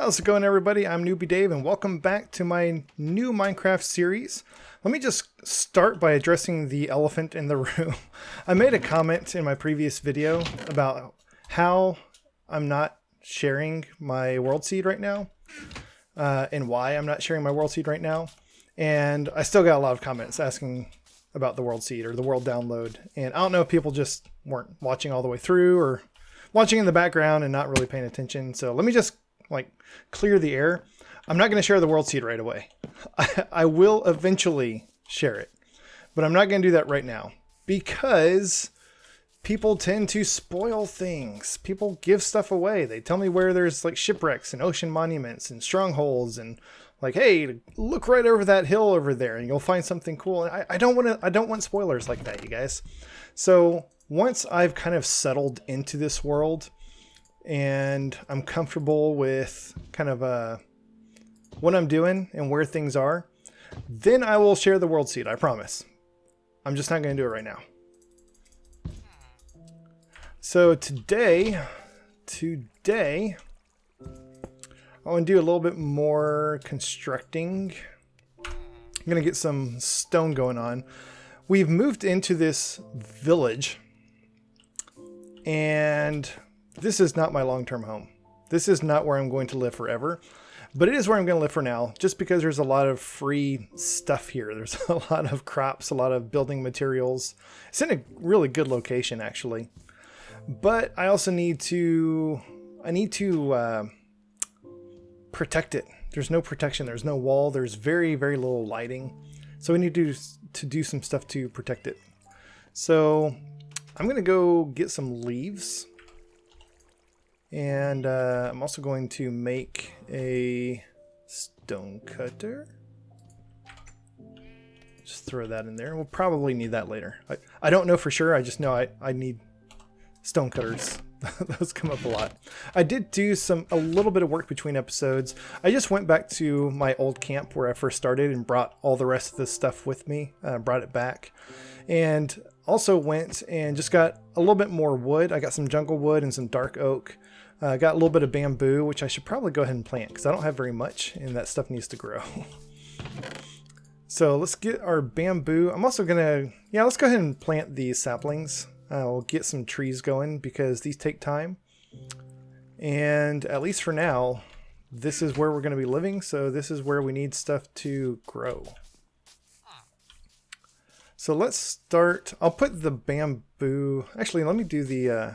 How's it going, everybody? I'm Newbie Dave, and welcome back to my new Minecraft series. Let me just start by addressing the elephant in the room. I made a comment in my previous video about how I'm not sharing my world seed right now, and why I'm not sharing my world seed right now. And I still got a lot of comments asking about the world seed or the world download. And I don't know if people just weren't watching all the way through or watching in the background and not really paying attention. So let me just clear the air. I'm not going to share the world seed right away. I will eventually share it, but I'm not going to do that right now because people tend to spoil things. People give stuff away. They tell me where there's like shipwrecks and ocean monuments and strongholds and like, hey, look right over that hill over there and you'll find something cool. And I don't want spoilers like that, you guys. So once I've kind of settled into this world and I'm comfortable with kind of what I'm doing and where things are, then I will share the world seed, I promise. I'm just not going to do it right now. So today, I want to do a little bit more constructing. I'm going to get some stone going on. We've moved into this village, and this is not my long-term home. This is not where I'm going to live forever, but it is where I'm going to live for now, just because there's a lot of free stuff here. There's a lot of crops, a lot of building materials. It's in a really good location, actually. But I also need to protect it. There's no protection. There's no wall. There's very, very little lighting. So we need to do some stuff to protect it. So I'm going to go get some leaves. And I'm also going to make a stone cutter. Just throw that in there. We'll probably need that later. I don't know for sure. I just know I need stone cutters. Those come up a lot. I did do a little bit of work between episodes. I just went back to my old camp where I first started and brought all the rest of this stuff with me. Brought it back. And also went and just got a little bit more wood. I got some jungle wood and some dark oak. Got a little bit of bamboo, which I should probably go ahead and plant because I don't have very much and that stuff needs to grow. So let's get our bamboo. I'm also going to, let's go ahead and plant these saplings. We'll get some trees going because these take time. And at least for now, this is where we're going to be living. So this is where we need stuff to grow. So let's start. I'll put the bamboo. Actually, let me do the...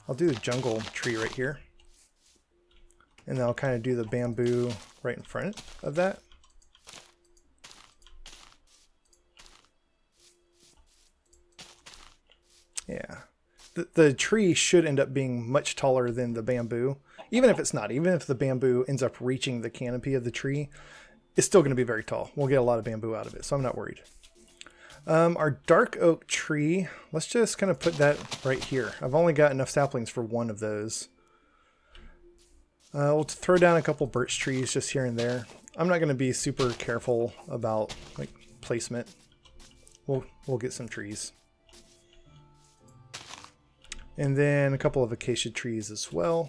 I'll do the jungle tree right here. And then I'll kind of do the bamboo right in front of that. Yeah. The tree should end up being much taller than the bamboo. Even if it's not. Even if the bamboo ends up reaching the canopy of the tree, it's still going to be very tall. We'll get a lot of bamboo out of it, so I'm not worried. Our dark oak tree, let's just kind of put that right here. I've only got enough saplings for one of those. We'll throw down a couple birch trees just here and there. I'm not going to be super careful about placement. We'll get some trees. And then a couple of acacia trees as well.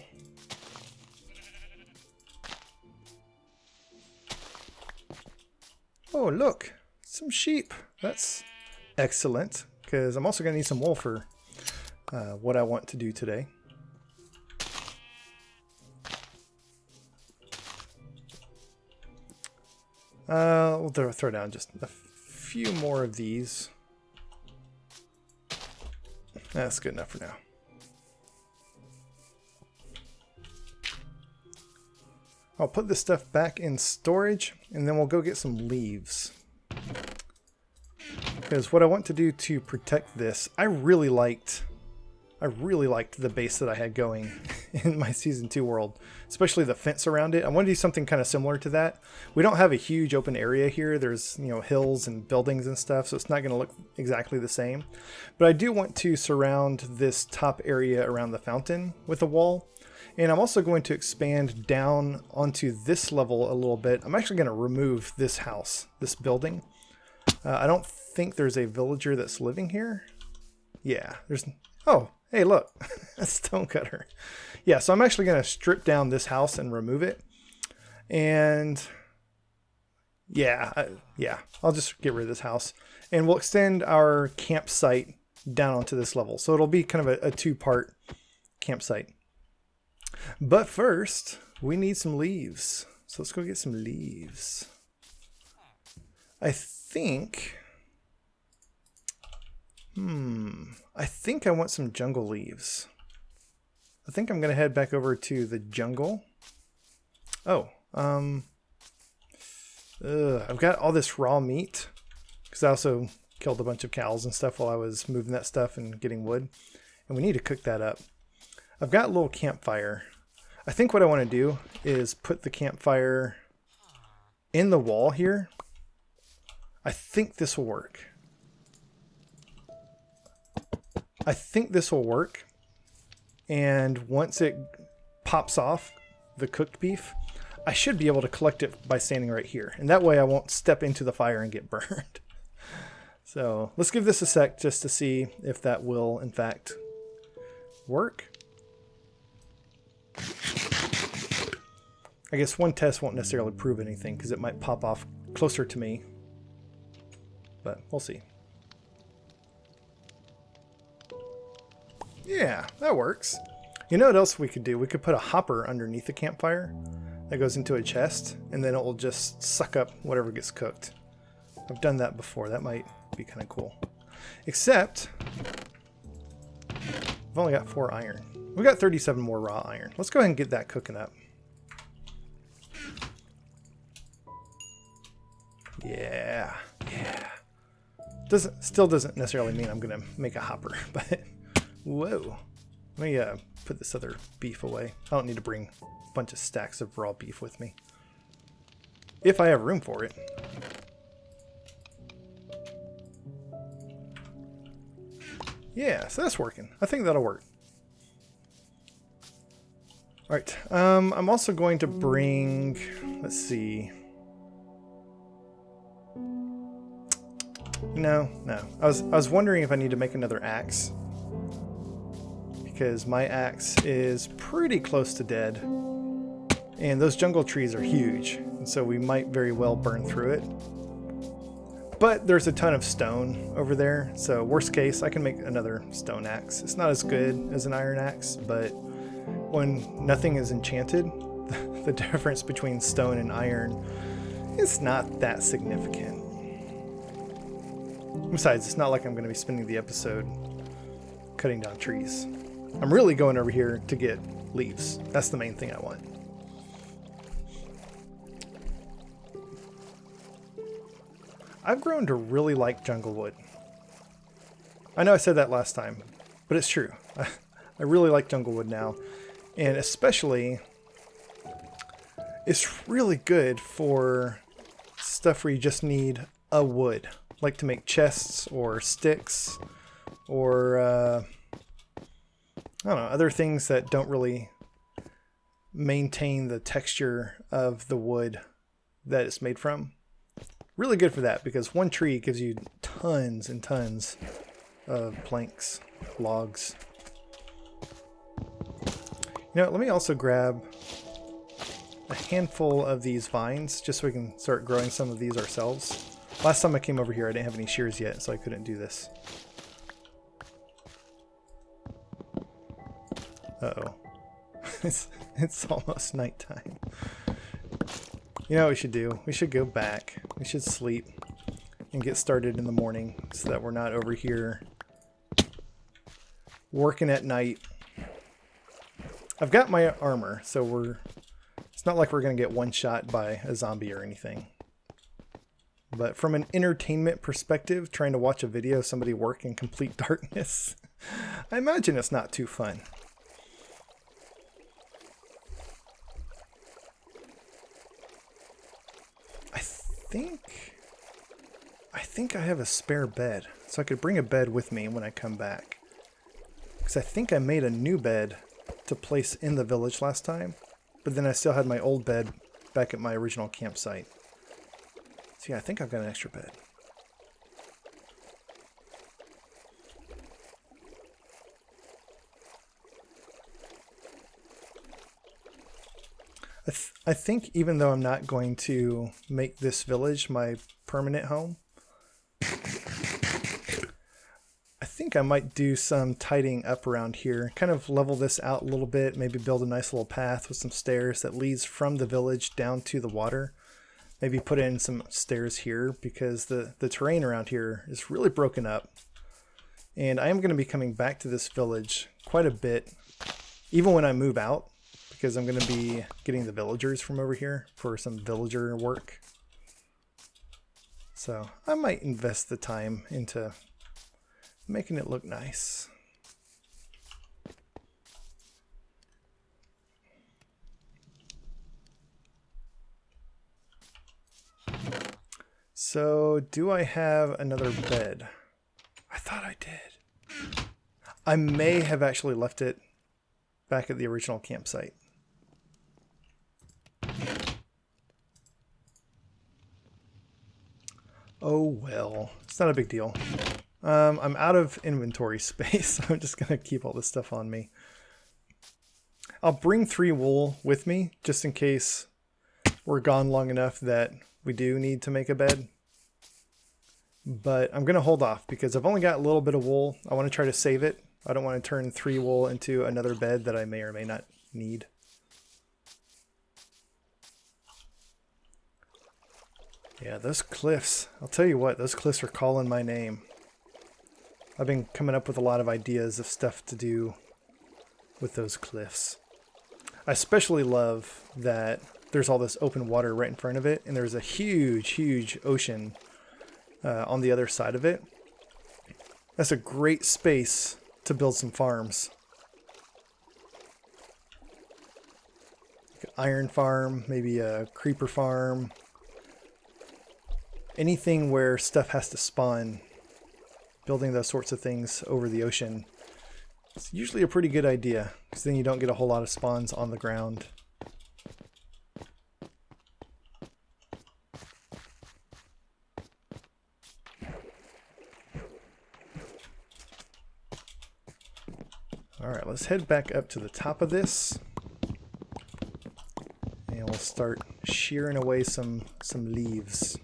Oh, look, some sheep. That's excellent, because I'm also going to need some wool for what I want to do today. We'll throw down just a few more of these. That's good enough for now. I'll put this stuff back in storage, and then we'll go get some leaves. Because what I want to do to protect this, I really liked the base that I had going in my Season 2 world, especially the fence around it. I want to do something kind of similar to that. We don't have a huge open area here. There's, hills and buildings and stuff, so it's not going to look exactly the same. But I do want to surround this top area around the fountain with a wall. And I'm also going to expand down onto this level a little bit. I'm actually going to remove this house, this building. I don't think there's a villager that's living here. Yeah, there's... Oh, Hey, look, a stone cutter. Yeah, so I'm actually going to strip down this house and remove it. And yeah, I'll just get rid of this house. And we'll extend our campsite down onto this level. So it'll be kind of a two-part campsite. But first, we need some leaves. So let's go get some leaves. I think I want some jungle leaves. I think I'm going to head back over to the jungle. Oh, I've got all this raw meat because I also killed a bunch of cows and stuff while I was moving that stuff and getting wood. And we need to cook that up. I've got a little campfire. I think what I want to do is put the campfire in the wall here. I think this will work. And once it pops off the cooked beef, I should be able to collect it by standing right here. And that way I won't step into the fire and get burned. So let's give this a sec just to see if that will in fact work. I guess one test won't necessarily prove anything because it might pop off closer to me. But we'll see. Yeah, that works. You know what else we could do? We could put a hopper underneath the campfire that goes into a chest, and then it will just suck up whatever gets cooked. I've done that before. That might be kind of cool. Except, I've only got 4 iron. We got 37 more raw iron. Let's go ahead and get that cooking up. Yeah. Still doesn't necessarily mean I'm gonna make a hopper, but whoa. Let me put this other beef away. I don't need to bring a bunch of stacks of raw beef with me. If I have room for it. Yeah, so that's working. I think that'll work. Alright, I'm also going to bring, let's see. No. I was wondering if I need to make another axe. Because my axe is pretty close to dead. And those jungle trees are huge. And so we might very well burn through it. But there's a ton of stone over there. So worst case, I can make another stone axe. It's not as good as an iron axe, but when nothing is enchanted, the difference between stone and iron is not that significant. Besides, it's not like I'm going to be spending the episode cutting down trees. I'm really going over here to get leaves. That's the main thing I want. I've grown to really like jungle wood. I know I said that last time, but it's true. I really like jungle wood now. And especially, it's really good for stuff where you just need a wood. Like to make chests or sticks or I don't know, other things that don't really maintain the texture of the wood that it's made from. Really good for that because one tree gives you tons and tons of planks, logs. You know, let me also grab a handful of these vines just so we can start growing some of these ourselves. Last time I came over here, I didn't have any shears yet, so I couldn't do this. Uh-oh. It's almost nighttime. You know what we should do? We should go back. We should sleep and get started in the morning so that we're not over here working at night. I've got my armor, so it's not like we're going to get one shot by a zombie or anything. But from an entertainment perspective, trying to watch a video of somebody work in complete darkness, I imagine it's not too fun. I think I have a spare bed, so I could bring a bed with me when I come back. Because I think I made a new bed to place in the village last time, but then I still had my old bed back at my original campsite. So yeah, I think I've got an extra bed. I think even though I'm not going to make this village my permanent home, I think I might do some tidying up around here, kind of level this out a little bit, maybe build a nice little path with some stairs that leads from the village down to the water. Maybe put in some stairs here because the terrain around here is really broken up. And I am going to be coming back to this village quite a bit, even when I move out, because I'm going to be getting the villagers from over here for some villager work. So I might invest the time into making it look nice. So do I have another bed? I thought I did. I may have actually left it back at the original campsite. Oh well, it's not a big deal. I'm out of inventory space, so I'm just going to keep all this stuff on me. I'll bring 3 wool with me, just in case we're gone long enough that we do need to make a bed. But I'm going to hold off, because I've only got a little bit of wool. I want to try to save it. I don't want to turn 3 wool into another bed that I may or may not need. Yeah, those cliffs. I'll tell you what, those cliffs are calling my name. I've been coming up with a lot of ideas of stuff to do with those cliffs. I especially love that there's all this open water right in front of it, and there's a huge, huge ocean on the other side of it. That's a great space to build some farms. Like an iron farm, maybe a creeper farm. Anything where stuff has to spawn. Building those sorts of things over the ocean, it's usually a pretty good idea, because then you don't get a whole lot of spawns on the ground. Alright, let's head back up to the top of this, and we'll start shearing away some leaves.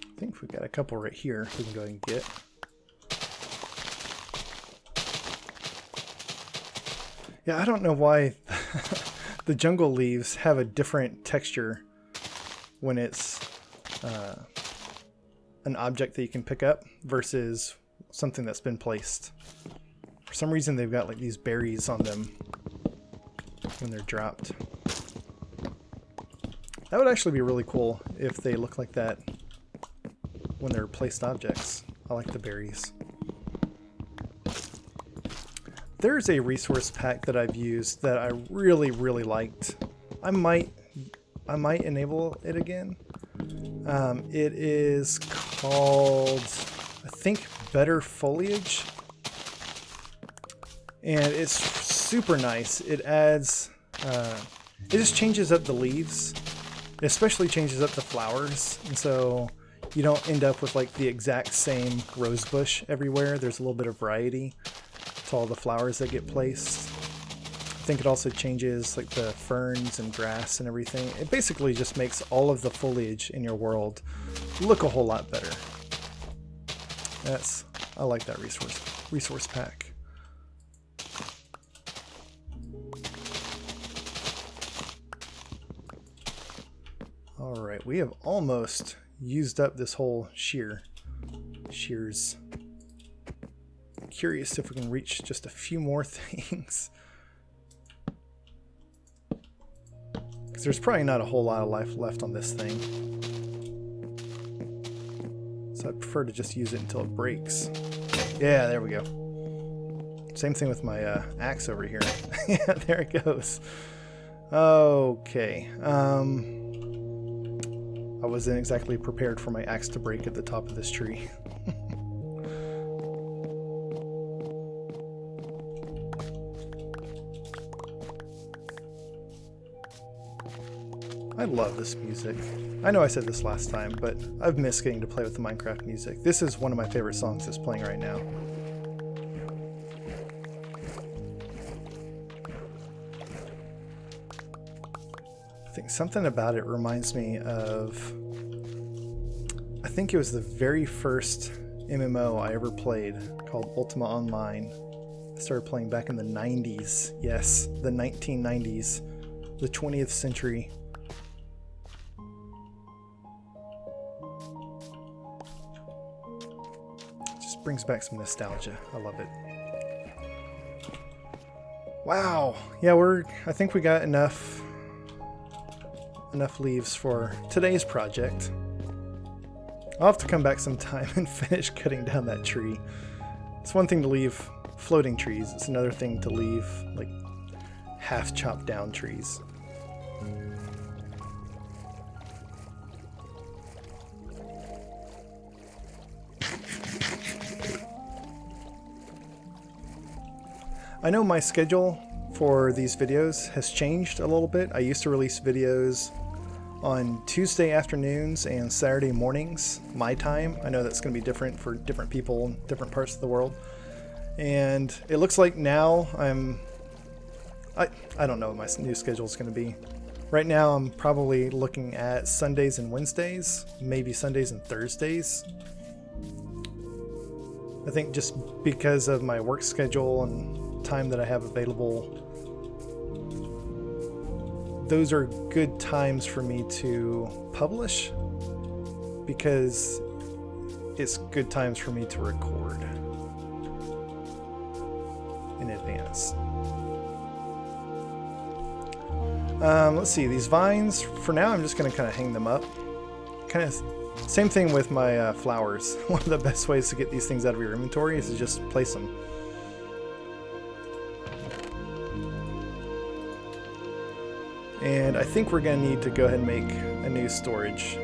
I think we've got a couple right here we can go ahead and get. Yeah, I don't know why the jungle leaves have a different texture when it's an object that you can pick up versus something that's been placed. For some reason they've got like these berries on them when they're dropped. That would actually be really cool if they look like that when they're placed objects. I like the berries. There's a resource pack that I've used that I really, really liked. I might enable it again. It is called, I think, Better Foliage. And it's super nice. It adds, it just changes up the leaves. It especially changes up the flowers. And so you don't end up with like the exact same rose bush everywhere. There's a little bit of variety to all the flowers that get placed. I think it also changes like the ferns and grass and everything. It basically just makes all of the foliage in your world look a whole lot better. I like that resource pack. All right, we have almost used up this whole shears. Curious if we can reach just a few more things, because there's probably not a whole lot of life left on this thing, so I'd prefer to just use it until it breaks. Yeah, there we go. Same thing with my axe over here. Yeah, there it goes. Okay, I wasn't exactly prepared for my axe to break at the top of this tree. I love this music. I know I said this last time, but I've missed getting to play with the Minecraft music. This is one of my favorite songs that's playing right now. I think something about it reminds me of... I think it was the very first MMO I ever played, called Ultima Online. I started playing back in the 90s. Yes, the 1990s. The 20th century. Just brings back some nostalgia. I love it. Wow. Yeah, I think we got enough leaves for today's project. I'll have to come back sometime and finish cutting down that tree. It's one thing to leave floating trees. It's another thing to leave like half chopped down trees. I know my schedule for these videos has changed a little bit. I used to release videos on Tuesday afternoons and Saturday mornings, my time. I know that's going to be different for different people in different parts of the world. And it looks like now I don't know what my new schedule is going to be. Right now I'm probably looking at Sundays and Wednesdays, maybe Sundays and Thursdays. I think just because of my work schedule and time that I have available, those are good times for me to publish, because it's good times for me to record in advance. Let's see, these vines, for now I'm just going to kind of hang them up. Kind of same thing with my flowers. One of the best ways to get these things out of your inventory is to just place them. And I think we're going to need to go ahead and make a new storage.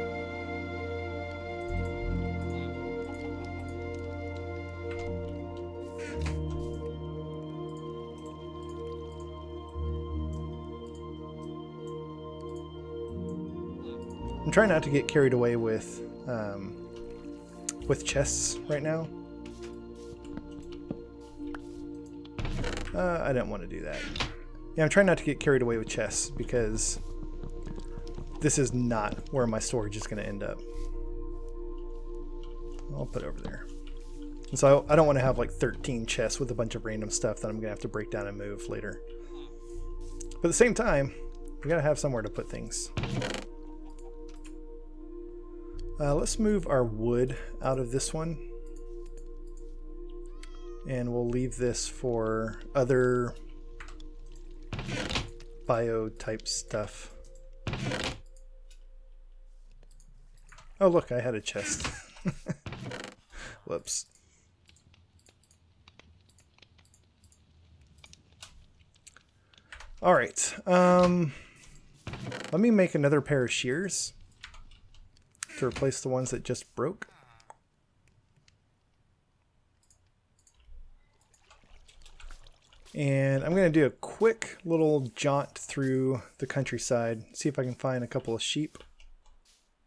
I'm trying not to get carried away with chests right now. I don't want to do that. Yeah, I'm trying not to get carried away with chests, because this is not where my storage is going to end up. I'll put it over there. And so I don't want to have like 13 chests with a bunch of random stuff that I'm going to have to break down and move later. But at the same time, we got to have somewhere to put things. Let's move our wood out of this one. And we'll leave this for other bio type stuff. Oh look, I had a chest. Whoops. Alright, let me make another pair of shears to replace the ones that just broke. And I'm going to do a quick little jaunt through the countryside, see if I can find a couple of sheep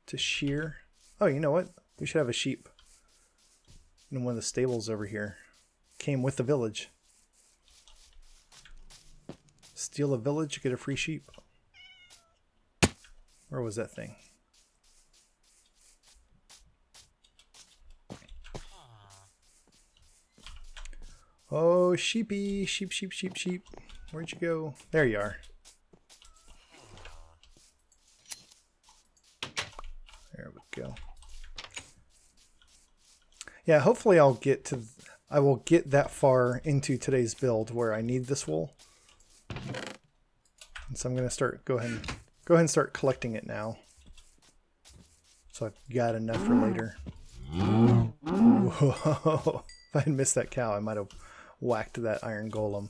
to shear. Oh, you know what? We should have a sheep in one of the stables over here. Came with the village. Steal a village, get a free sheep. Where was that thing? Oh, sheepy, sheep, sheep, sheep, sheep. Where'd you go? There you are. There we go. Yeah, hopefully I will get that far into today's build where I need this wool. And so I'm going to go ahead and start collecting it now. So I've got enough for later. Whoa. If I had missed that cow, I might have whacked that iron golem.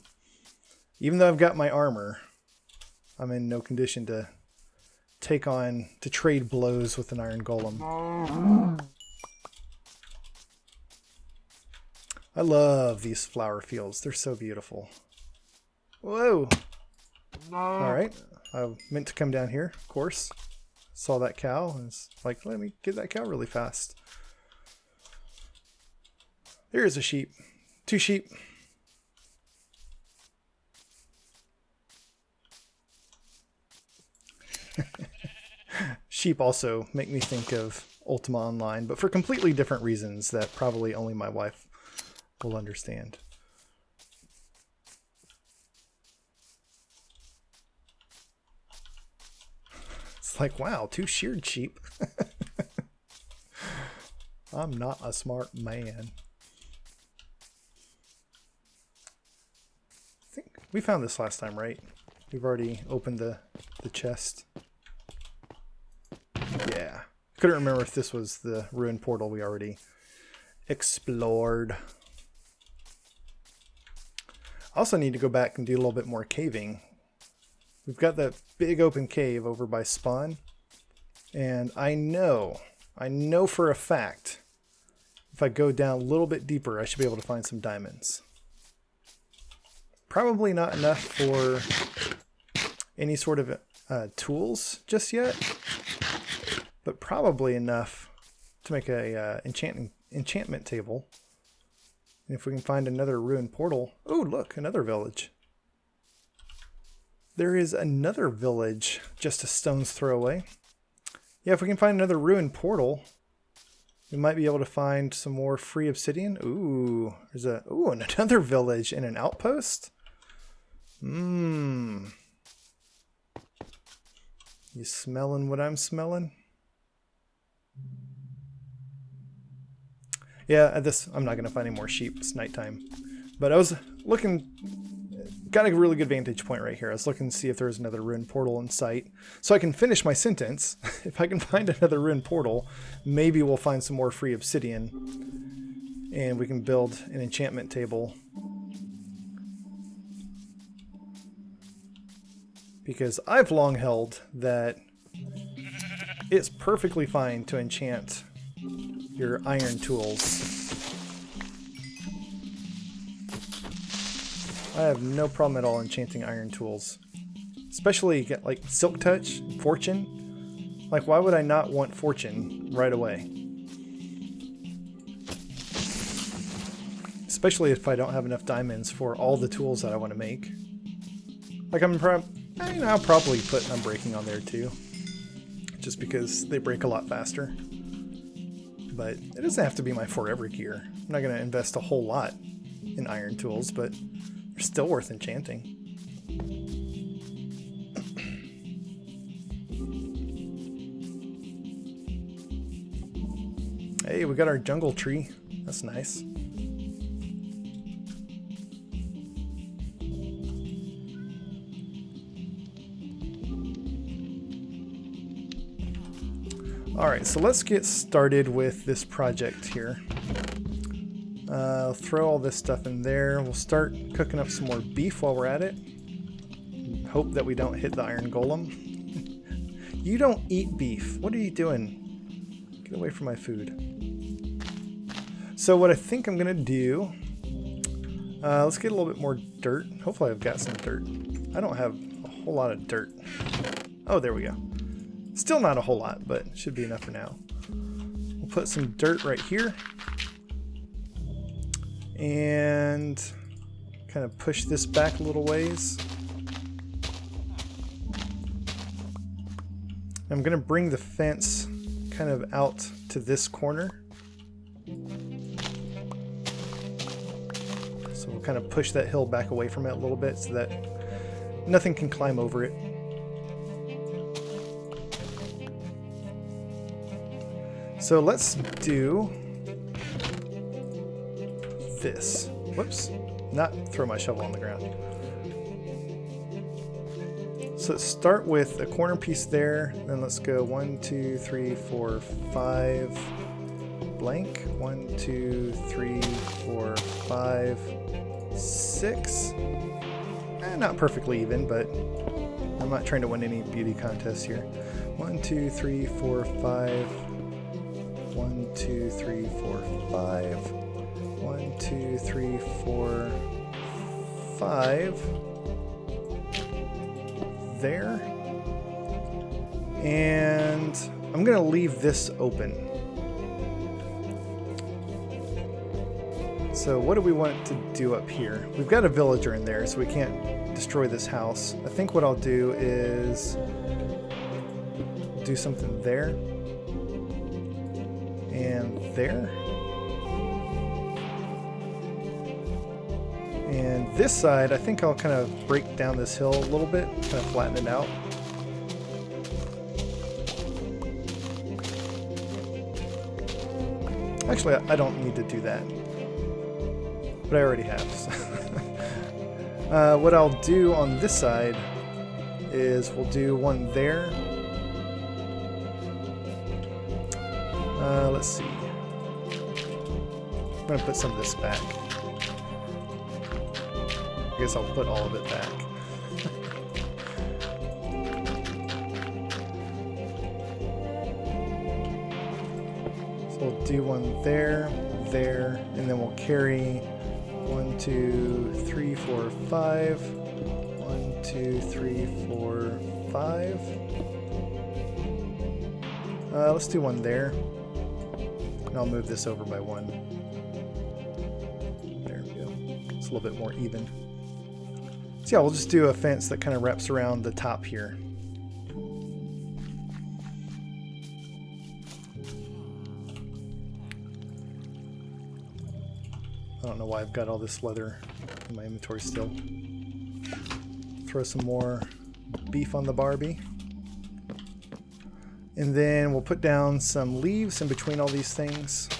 Even though I've got my armor, I'm in no condition to trade blows with an iron golem. I love these flower fields. They're so beautiful. Whoa! Alright, I meant to come down here, of course. saw that cow and was like, let me get that cow really fast. There is a sheep. 2 sheep. Sheep also make me think of Ultima Online, but for completely different reasons that probably only my wife will understand. It's like, wow, 2 sheared sheep. I'm not a smart man. I think we found this last time, right? We've already opened the chest. Yeah. Couldn't remember if this was the ruined portal we already explored. I also need to go back and do a little bit more caving. We've got that big open cave over by spawn, and I know for a fact if I go down a little bit deeper I should be able to find some diamonds. Probably not enough for any sort of tools just yet, but probably enough to make a enchantment table. And if we can find another ruined portal... Oh, look, another village. There is another village just a stone's throw away. Yeah, if we can find another ruined portal, we might be able to find some more free obsidian. Ooh, there's another village and an outpost. You smelling what I'm smelling? Yeah, I'm not going to find any more sheep. It's nighttime. But I was looking, got a really good vantage point right here. I was looking to see if there was another ruined portal in sight. So I can finish my sentence. If I can find another ruined portal, maybe we'll find some more free obsidian. And we can build an enchantment table. Because I've long held that it's perfectly fine to enchant your iron tools. I have no problem at all enchanting iron tools. Especially get like Silk Touch, Fortune. Like, why would I not want Fortune right away? Especially if I don't have enough diamonds for all the tools that I want to make. Like, I'll probably put Unbreaking on there too. Just because they break a lot faster. But it doesn't have to be my forever gear. I'm not going to invest a whole lot in iron tools, but they're still worth enchanting. Hey, we got our jungle tree. That's nice. Alright, so let's get started with this project here. Throw all this stuff in there. We'll start cooking up some more beef while we're at it. Hope that we don't hit the iron golem. You don't eat beef. What are you doing? Get away from my food. So what I think I'm going to do... let's get a little bit more dirt. Hopefully I've got some dirt. I don't have a whole lot of dirt. Oh, there we go. Still not a whole lot, but should be enough for now. We'll put some dirt right here. And kind of push this back a little ways. I'm going to bring the fence kind of out to this corner. So we'll kind of push that hill back away from it a little bit so that nothing can climb over it. So let's do this. Whoops. Not throw my shovel on the ground. So let's start with a corner piece there. Then let's go 1, 2, 3, 4, 5. Blank. 1, 2, 3, 4, 5, 6. Not perfectly even, but I'm not trying to win any beauty contests here. 1, 2, 3, 4, 5. 1, 2, 3, 4, 5. 1, 2, 3, 4, 5. There. And I'm going to leave this open. So what do we want to do up here? We've got a villager in there, so we can't destroy this house. I think what I'll do is do something there and there. And this side, I think I'll kind of break down this hill a little bit, kind of flatten it out. Actually, I don't need to do that, but I already have. So. What I'll do on this side is we'll do one there. Let's see. I'm going to put some of this back. I guess I'll put all of it back. So we'll do one there, there, and then we'll carry 1, 2, 3, 4, 5. 1, 2, 3, 4, 5. Let's do one there. And I'll move this over by 1. There we go. It's a little bit more even. So yeah, we'll just do a fence that kind of wraps around the top here. I don't know why I've got all this leather in my inventory still. Throw some more beef on the Barbie. And then we'll put down some leaves in between all these things.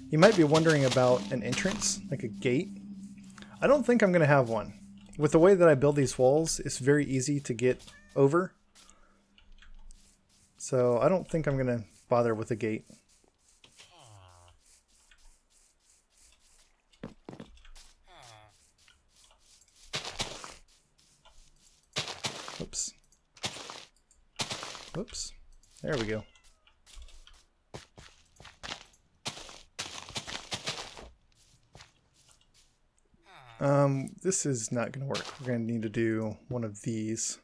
You might be wondering about an entrance, like a gate. I don't think I'm going to have one. With the way that I build these walls, it's very easy to get over. So I don't think I'm going to bother with a gate. Oops. Oops. There we go. This is not going to work. We're going to need to do one of these.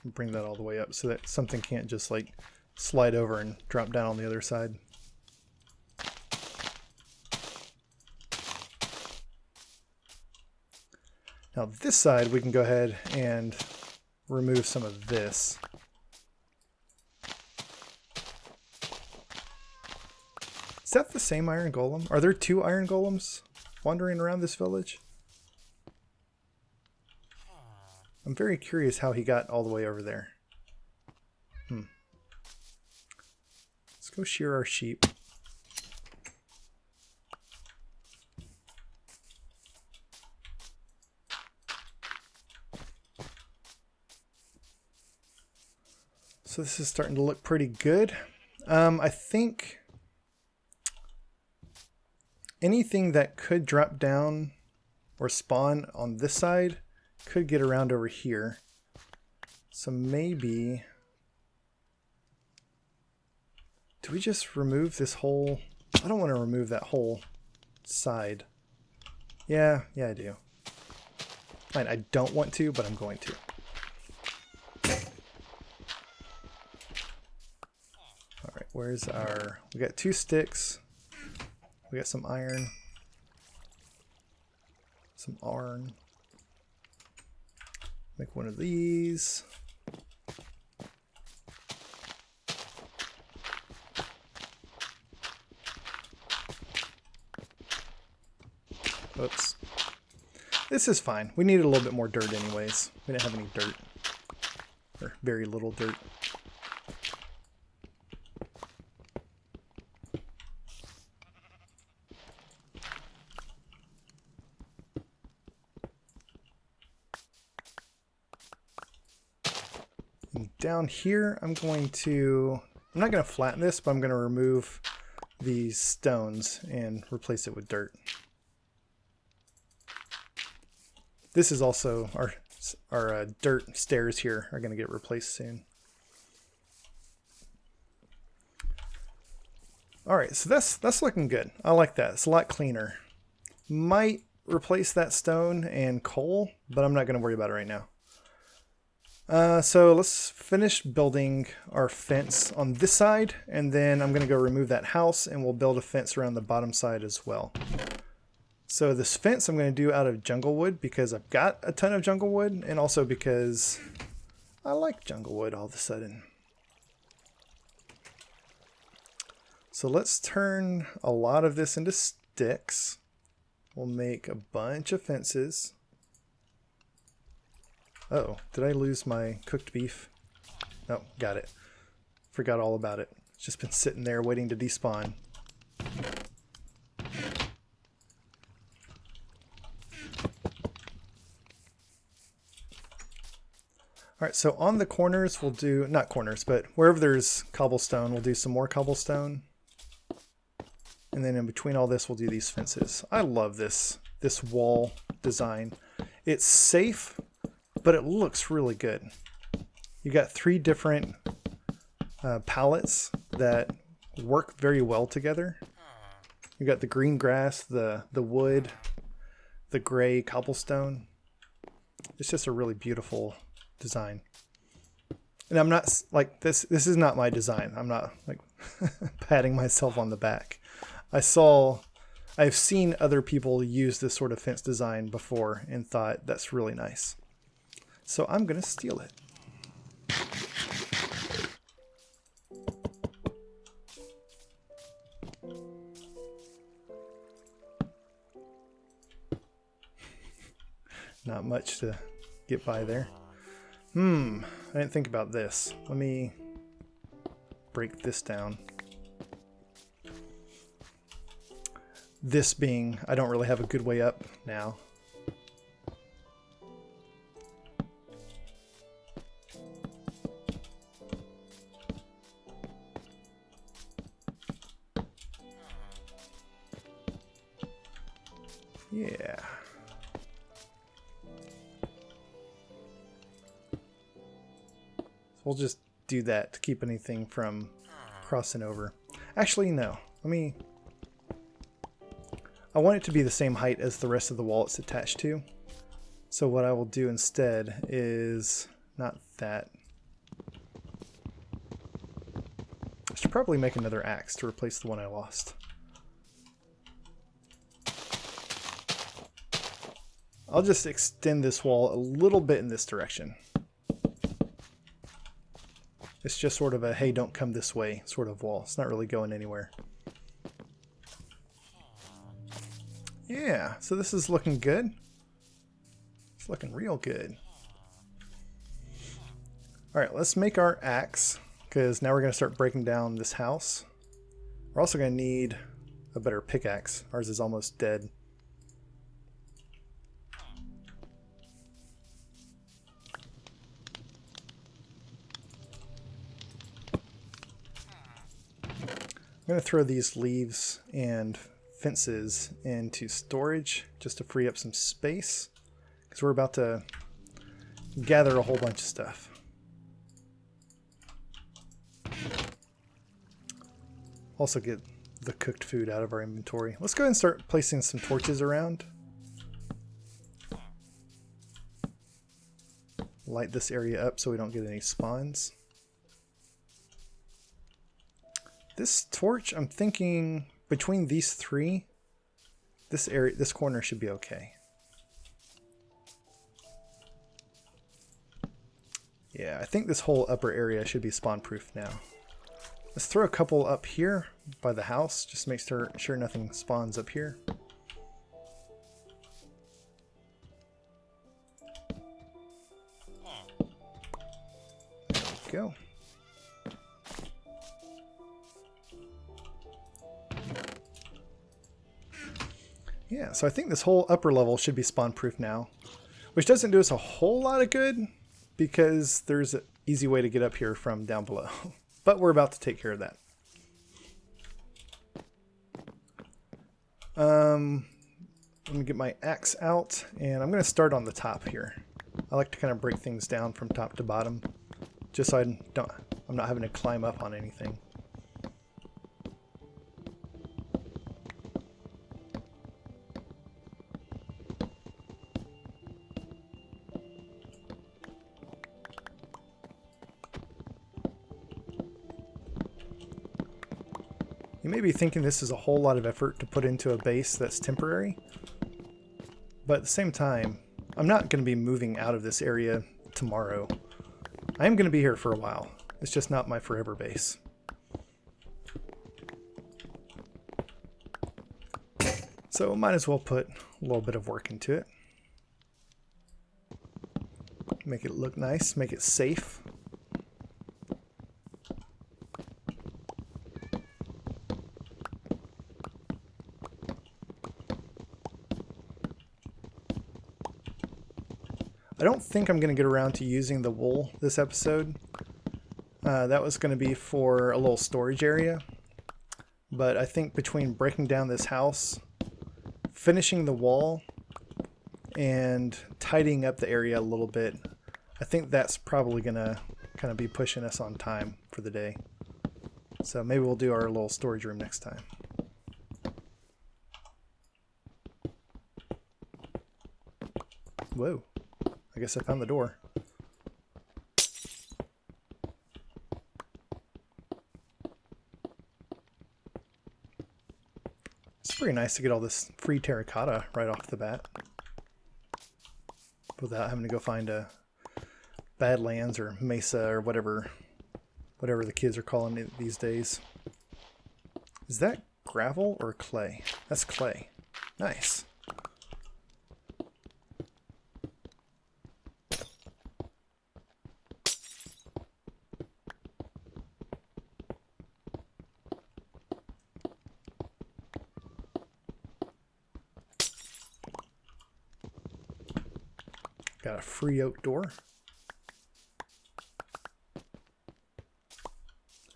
Bring that all the way up so that something can't just like slide over and drop down on the other side. Now this side we can go ahead and remove some of this. Is that the same iron golem? Are there 2 iron golems wandering around this village? I'm very curious how he got all the way over there. Let's go shear our sheep. So this is starting to look pretty good. I think anything that could drop down or spawn on this side could get around over here. So maybe... do we just remove this whole... I don't want to remove that whole side. Yeah, I do. Fine, I don't want to, but I'm going to. Alright, where's our... we got 2 sticks. We got some iron. Some iron. Make one of these. Oops. This is fine. We needed a little bit more dirt anyways. We didn't have any dirt. Or very little dirt. And down here, I'm not going to flatten this, but I'm going to remove these stones and replace it with dirt. This is also our dirt stairs here are going to get replaced soon. All right, so that's looking good. I like that. It's a lot cleaner. Might replace that stone and coal, but I'm not going to worry about it right now. So let's finish building our fence on this side, and then I'm going to go remove that house and we'll build a fence around the bottom side as well. So this fence I'm going to do out of jungle wood because I've got a ton of jungle wood, and also because I like jungle wood all of a sudden. So let's turn a lot of this into sticks. We'll make a bunch of fences. Uh-oh, did I lose my cooked beef? Oh, got it. Forgot all about it. It's just been sitting there waiting to despawn. Alright, so on the corners we'll do, not corners, but wherever there's cobblestone, we'll do some more cobblestone. And then in between all this, we'll do these fences. I love this wall design. It's safe, but it looks really good. You got 3 different palettes that work very well together. You got the green grass, the wood, the gray cobblestone. It's just a really beautiful design. And I'm not like this is not my design. I'm not like patting myself on the back. I've seen other people use this sort of fence design before and thought that's really nice. So I'm going to steal it. Not much to get by there. I didn't think about this. Let me break this down. This being, I don't really have a good way up now. Yeah. We'll just do that to keep anything from crossing over. Actually, no. I want it to be the same height as the rest of the wall it's attached to. So what I will do instead is not that. I should probably make another axe to replace the one I lost. I'll just extend this wall a little bit in this direction. It's just sort of a, hey, don't come this way sort of wall. It's not really going anywhere. Yeah, so this is looking good. It's looking real good. Alright, let's make our axe, because now we're going to start breaking down this house. We're also going to need a better pickaxe. Ours is almost dead. I'm going to throw these leaves and fences into storage just to free up some space, because we're about to gather a whole bunch of stuff. Also get the cooked food out of our inventory. Let's go ahead and start placing some torches around. Light this area up so we don't get any spawns. This torch, I'm thinking between these 3, this corner should be okay. Yeah, I think this whole upper area should be spawn proof now. Let's throw a couple up here by the house, just to make sure nothing spawns up here. There we go. Yeah, so I think this whole upper level should be spawn proof now, which doesn't do us a whole lot of good because there's an easy way to get up here from down below. But we're about to take care of that. Let me get my axe out, and I'm going to start on the top here. I like to kind of break things down from top to bottom, just so I'm not having to climb up on anything. You may be thinking this is a whole lot of effort to put into a base that's temporary, but at the same time, I'm not going to be moving out of this area tomorrow. I am going to be here for a while. It's just not my forever base. So might as well put a little bit of work into it. Make it look nice, make it safe. I don't think I'm going to get around to using the wool this episode. That was going to be for a little storage area. But I think between breaking down this house, finishing the wall, and tidying up the area a little bit, I think that's probably going to kind of be pushing us on time for the day. So maybe we'll do our little storage room next time. Whoa. I guess I found the door. It's pretty nice to get all this free terracotta right off the bat, without having to go find a Badlands or Mesa or whatever the kids are calling it these days. Is that gravel or clay? That's clay. Nice. Got a free oak door.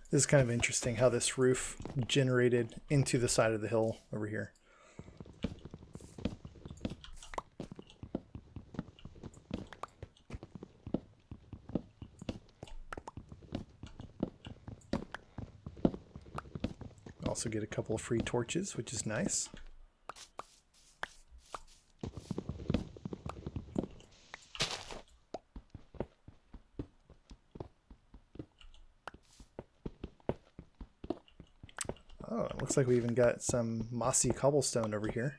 This is kind of interesting how this roof generated into the side of the hill over here. Also get a couple of free torches, which is nice. Oh, it looks like we even got some mossy cobblestone over here.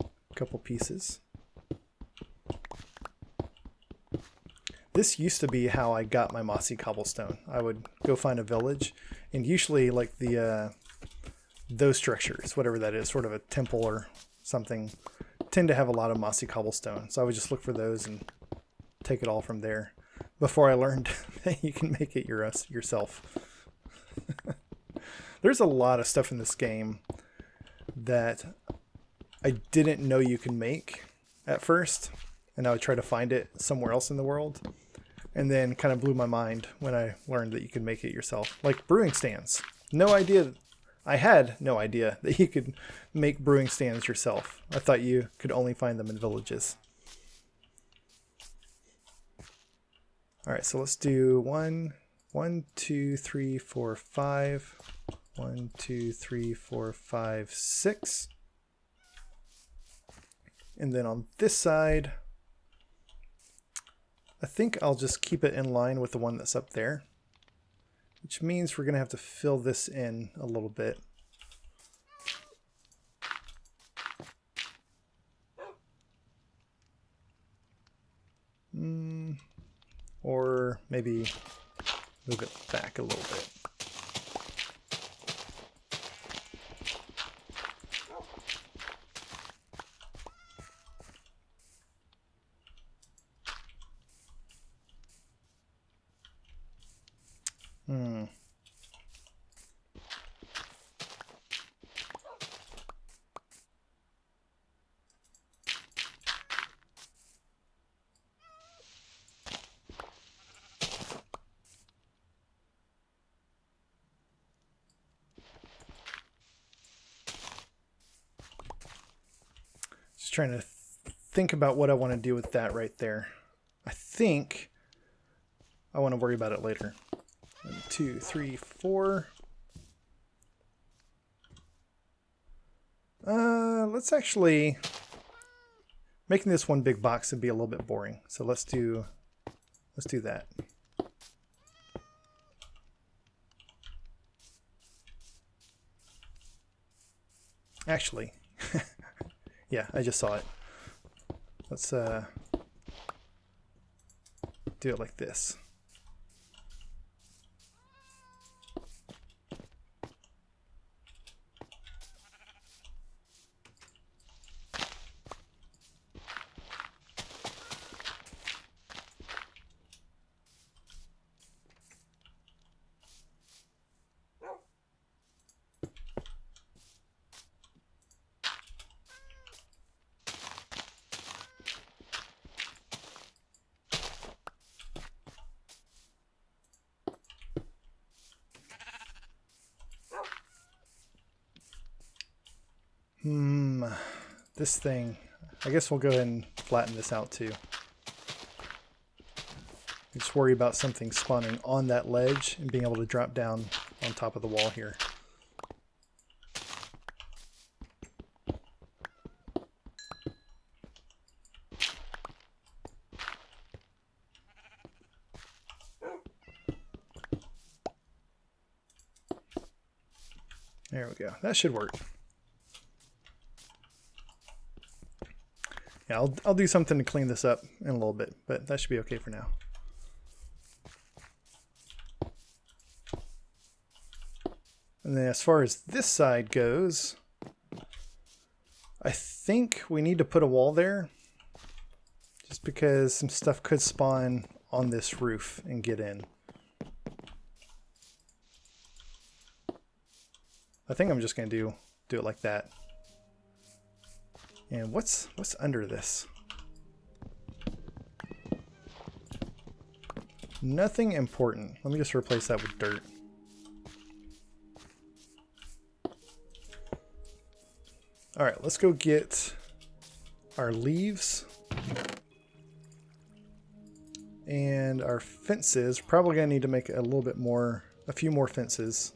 A couple pieces. This used to be how I got my mossy cobblestone. I would go find a village, and usually like those structures, whatever that is, sort of a temple or something, tend to have a lot of mossy cobblestone. So I would just look for those and take it all from there, before I learned that you can make it yourself. There's a lot of stuff in this game that I didn't know you could make at first, and I would try to find it somewhere else in the world, and then kind of blew my mind when I learned that you could make it yourself. Like brewing stands. I had no idea that you could make brewing stands yourself. I thought you could only find them in villages. All right, so let's do 1, 2, 3, 4, 5. 1, 2, 3, 4, 5, 6. And then on this side, I think I'll just keep it in line with the one that's up there, which means we're going to have to fill this in a little bit. Or maybe move it back a little bit. Just trying to think about what I want to do with that right there. I think I want to worry about it later. 1, 2, 3, 4. Let's actually, making this one big box would be a little bit boring. So let's do that. Actually, yeah, I just saw it. Let's do it like this. This thing, I guess we'll go ahead and flatten this out too. Just worry about something spawning on that ledge and being able to drop down on top of the wall here. There we go. That should work. Yeah, I'll do something to clean this up in a little bit, but that should be okay for now. And then as far as this side goes, I think we need to put a wall there just because some stuff could spawn on this roof and get in. I think I'm just going to do it like that. And what's under this? Nothing important. Let me just replace that with dirt. All right, let's go get our leaves and our fences. Probably gonna need to make a little bit more, a few more fences.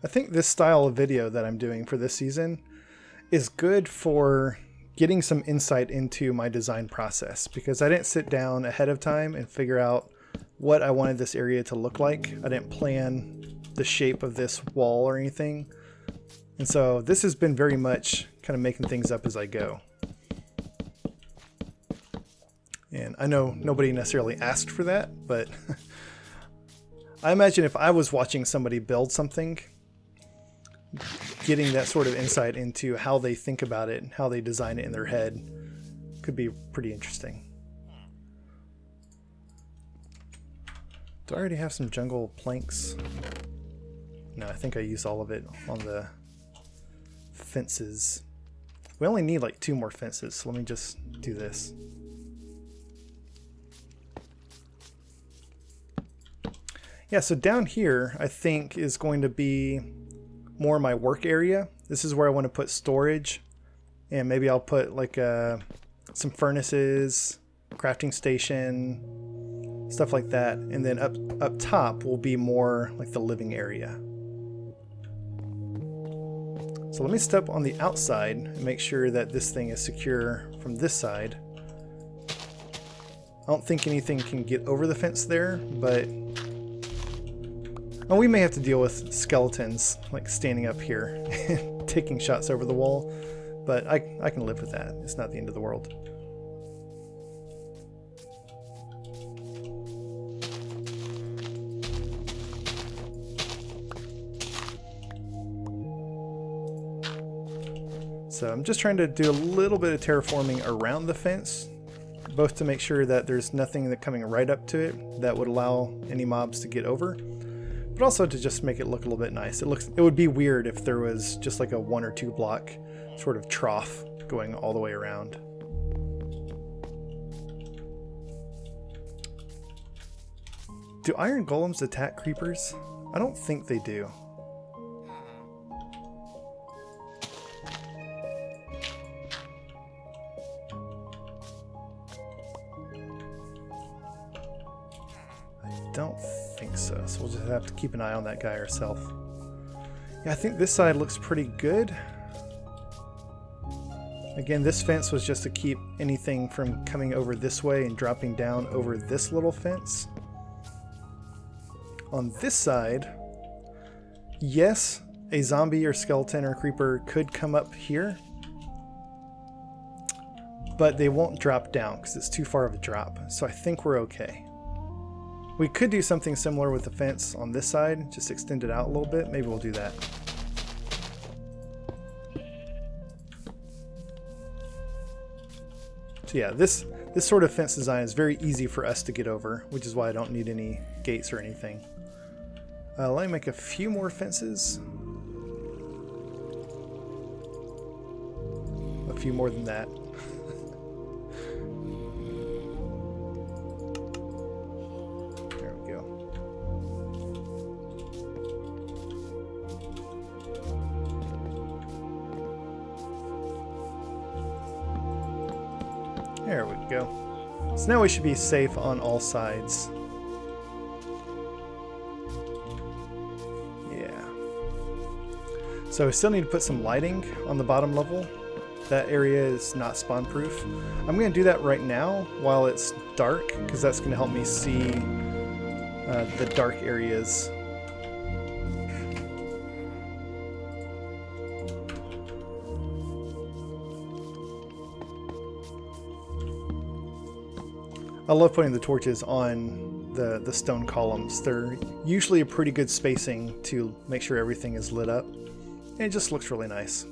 I think this style of video that I'm doing for this season is good for getting some insight into my design process, because I didn't sit down ahead of time and figure out what I wanted this area to look like. I didn't plan the shape of this wall or anything. And so this has been very much kind of making things up as I go. And I know nobody necessarily asked for that, but I imagine if I was watching somebody build something, getting that sort of insight into how they think about it and how they design it in their head could be pretty interesting. Do I already have some jungle planks? No, I think I used all of it on the fences. We only need like 2 more fences, so let me just do this. Yeah, so down here I think is going to be more my work area. This is where I want to put storage, and maybe I'll put like some furnaces, crafting station, stuff like that. And then up top will be more like the living area. So let me step on the outside and make sure that this thing is secure from this side. I don't think anything can get over the fence there, but we may have to deal with skeletons like standing up here and taking shots over the wall, but I can live with that. It's not the end of the world. So I'm just trying to do a little bit of terraforming around the fence, both to make sure that there's nothing that coming right up to it that would allow any mobs to get over, but also to just make it look a little bit nice. It would be weird if there was just like a 1 or 2 block sort of trough going all the way around. Do iron golems attack creepers? I don't think they do. Don't think so, so we'll just have to keep an eye on that guy ourselves. Yeah, I think this side looks pretty good. Again, this fence was just to keep anything from coming over this way and dropping down over this little fence. On this side, yes, a zombie or skeleton or creeper could come up here, but they won't drop down because it's too far of a drop. So I think we're okay. We could do something similar with the fence on this side, just extend it out a little bit. Maybe we'll do that. So yeah, this sort of fence design is very easy for us to get over, which is why I don't need any gates or anything. Let me make a few more fences. A few more than that. There we go. There we go. So now we should be safe on all sides. So we still need to put some lighting on the bottom level. That area is not spawn proof. I'm going to do that right now while it's dark, because that's going to help me see the dark areas. I love putting the torches on the stone columns. They're usually a pretty good spacing to make sure everything is lit up. And it just looks really nice.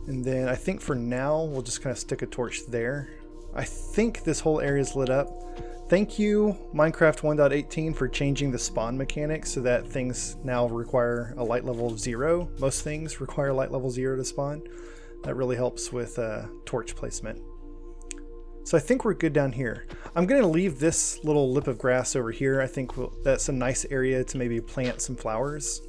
And then I think for now, we'll just kind of stick a torch there. I think this whole area is lit up. Thank you, Minecraft 1.18, for changing the spawn mechanics so that things now require a light level of 0. Most things require light level 0 to spawn. That really helps with torch placement. So I think we're good down here. I'm going to leave this little lip of grass over here. I think that's a nice area to maybe plant some flowers.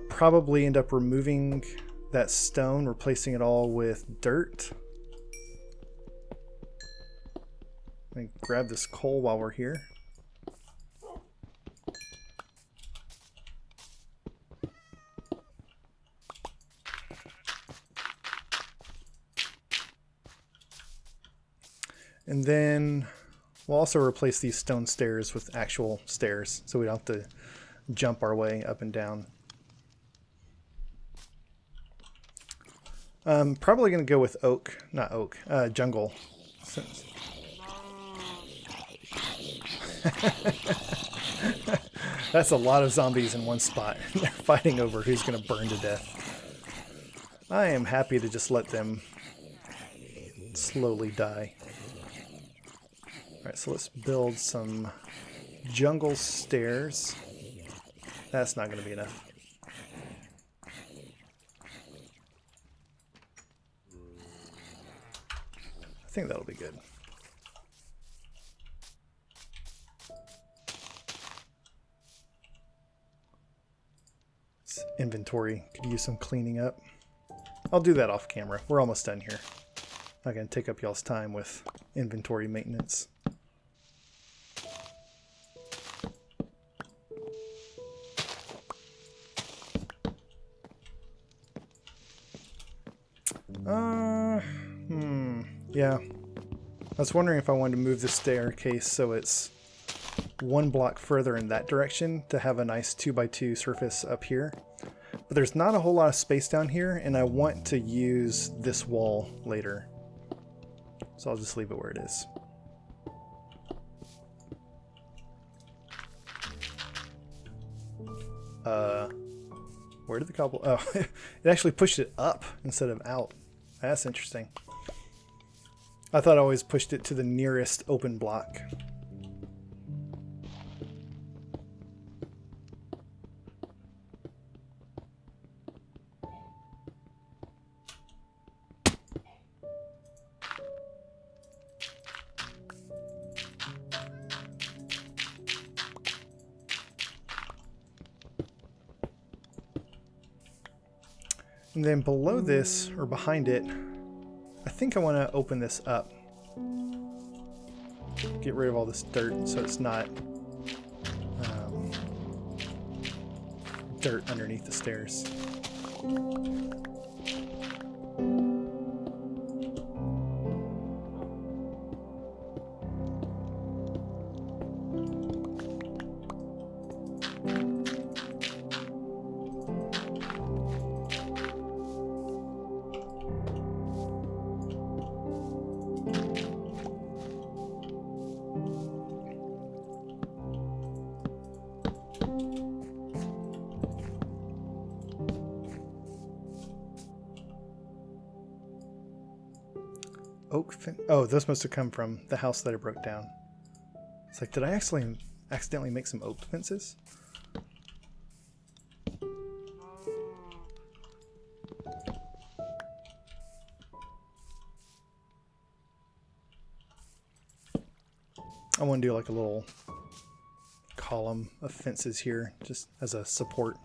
Probably end up removing that stone, replacing it all with dirt. Let me grab this coal while we're here. And then we'll also replace these stone stairs with actual stairs, so we don't have to jump our way up and down. I'm probably going to go with jungle. That's a lot of zombies in one spot. They're fighting over who's going to burn to death. I am happy to just let them slowly die. Alright, so let's build some jungle stairs. That's not going to be enough. I think that'll be good. This inventory could use some cleaning up. I'll do that off camera. We're almost done here. Not going to take up y'all's time with inventory maintenance. Yeah. I was wondering if I wanted to move the staircase so it's one block further in that direction to have a nice 2x2 surface up here. But there's not a whole lot of space down here, and I want to use this wall later. So I'll just leave it where it is. Where did the cobble... Oh, it actually pushed it up instead of out. That's interesting. I thought I always pushed it to the nearest open block. And then below this, or behind it, I think I want to open this up. Get rid of all this dirt so it's not dirt underneath the stairs. Oh, those must have come from the house that I broke down. It's like, did I actually accidentally make some oak fences? I want to do like a little column of fences here, just as a support.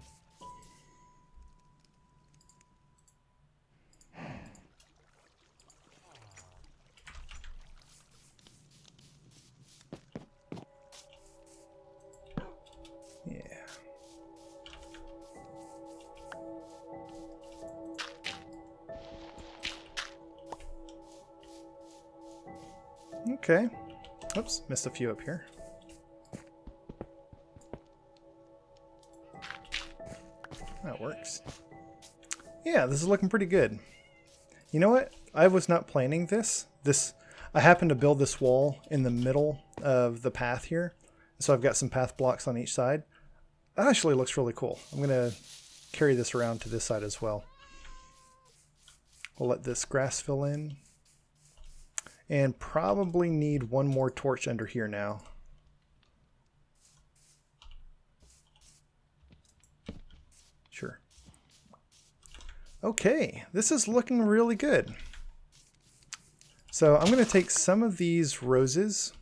Okay. Oops, missed a few up here. That works. Yeah, this is looking pretty good. You know what? I was not planning this. I happened to build this wall in the middle of the path here. So I've got some path blocks on each side. That actually looks really cool. I'm going to carry this around to this side as well. We'll let this grass fill in. And probably need one more torch under here now. Sure. Okay, this is looking really good. So I'm going to take some of these roses,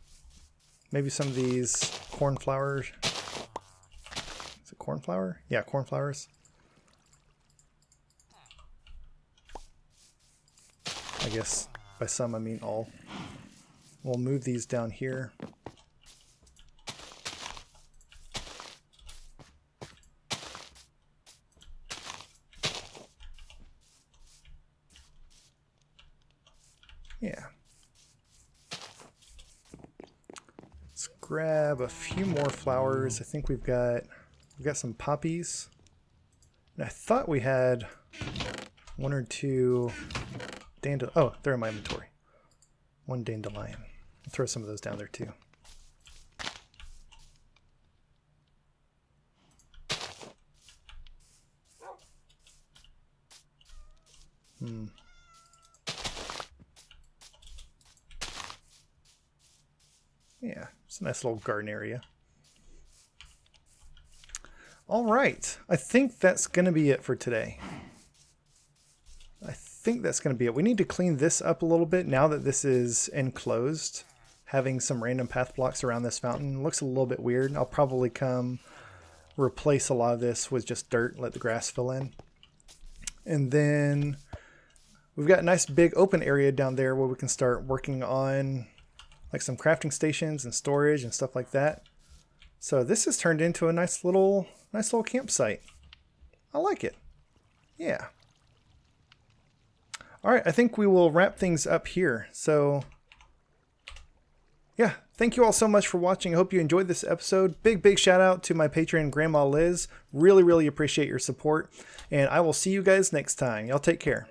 maybe some of these cornflowers. Is it cornflower? Yeah, cornflowers. I guess by some I mean all. We'll move these down here. Yeah. Let's grab a few more flowers. I think we've got some poppies. And I thought we had one or two dandelion. Oh, they're in my inventory. One dandelion. I'll throw some of those down there too. Yeah, it's a nice little garden area. All right, I think that's going to be it for today. I think that's going to be it. We need to clean this up a little bit now that this is enclosed. Having some random path blocks around this fountain looks a little bit weird. I'll probably come replace a lot of this with just dirt, let the grass fill in. And then we've got a nice big open area down there where we can start working on like some crafting stations and storage and stuff like that. So this has turned into a nice little campsite. I like it. Yeah. All right, I think we will wrap things up here. So yeah, thank you all so much for watching. I hope you enjoyed this episode. Big shout out to my patron, Grandma Liz. Really appreciate your support. And I will see you guys next time. Y'all take care.